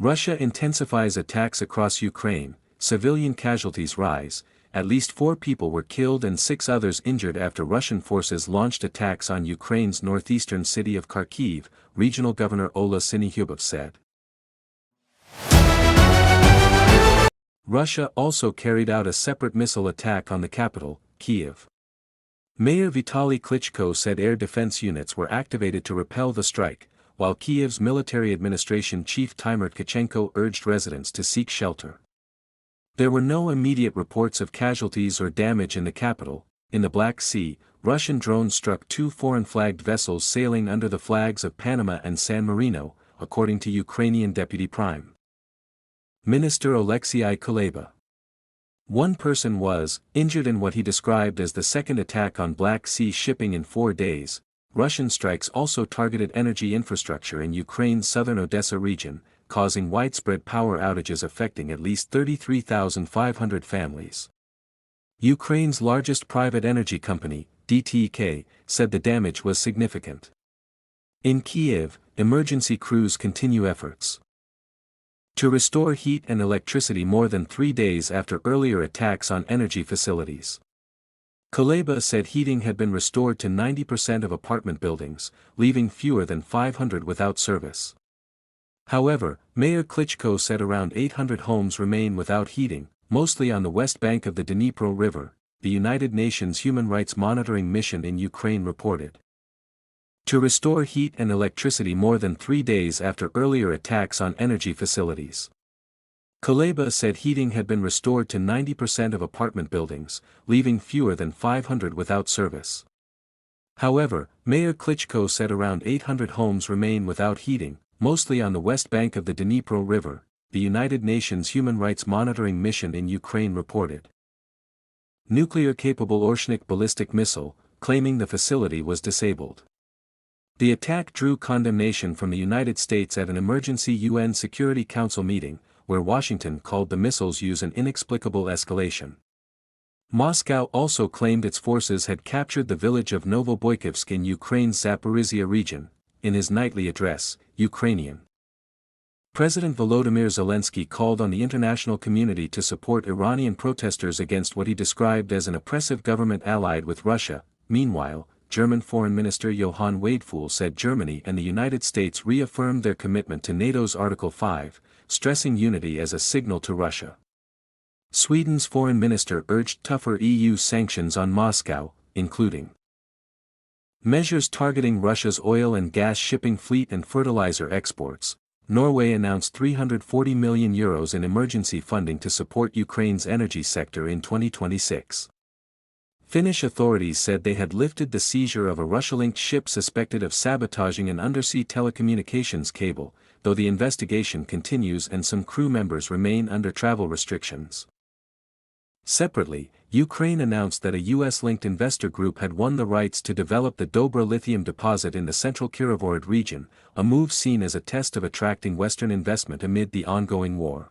Russia intensifies attacks across Ukraine, civilian casualties rise, at least 4 people were killed and 6 others injured after Russian forces launched attacks on Ukraine's northeastern city of Kharkiv, regional governor Ola Syniehubov said. Russia also carried out a separate missile attack on the capital, Kyiv. Mayor Vitaly Klitschko said air defense units were activated to repel the strike, while Kyiv's military administration chief Timur Tkachenko urged residents to seek shelter. There were no immediate reports of casualties or damage in the capital. In the Black Sea, Russian drones struck 2 foreign-flagged vessels sailing under the flags of Panama and San Marino, according to Ukrainian Deputy Prime Minister Alexei Kuleba. One person was injured in what he described as the second attack on Black Sea shipping in 4 days. Russian strikes also targeted energy infrastructure in Ukraine's southern Odesa region, causing widespread power outages affecting at least 33,500 families. Ukraine's largest private energy company, DTK, said the damage was significant. In Kyiv, emergency crews continue efforts to restore heat and electricity more than 3 days after earlier attacks on energy facilities. Kuleba said heating had been restored to 90% of apartment buildings, leaving fewer than 500 without service. However, Mayor Klitschko said around 800 homes remain without heating, mostly on the west bank of the Dnipro River, the United Nations Human Rights Monitoring Mission in Ukraine reported. To restore heat and electricity more than 3 days after earlier attacks on energy facilities. Kuleba said heating had been restored to 90% of apartment buildings, leaving fewer than 500 without service. However, Mayor Klitschko said around 800 homes remain without heating, mostly on the west bank of the Dnipro River, the United Nations Human Rights Monitoring Mission in Ukraine reported. Nuclear-capable Orshnik ballistic missile, claiming the facility was disabled. The attack drew condemnation from the United States at an emergency UN Security Council meeting, where Washington called the missile's use an inexplicable escalation. Moscow also claimed its forces had captured the village of Novoboykivsk in Ukraine's Zaporizhia region. In his nightly address, Ukrainian President Volodymyr Zelensky called on the international community to support Iranian protesters against what he described as an oppressive government allied with Russia. Meanwhile, German Foreign Minister Johann Wadefuhl said Germany and the United States reaffirmed their commitment to NATO's Article 5, stressing unity as a signal to Russia. Sweden's foreign minister urged tougher EU sanctions on Moscow, including measures targeting Russia's oil and gas shipping fleet and fertilizer exports. Norway announced €340 million in emergency funding to support Ukraine's energy sector in 2026. Finnish authorities said they had lifted the seizure of a Russia-linked ship suspected of sabotaging an undersea telecommunications cable, though the investigation continues and some crew members remain under travel restrictions. Separately, Ukraine announced that a US-linked investor group had won the rights to develop the Dobra lithium deposit in the central Kirovohrad region, a move seen as a test of attracting Western investment amid the ongoing war.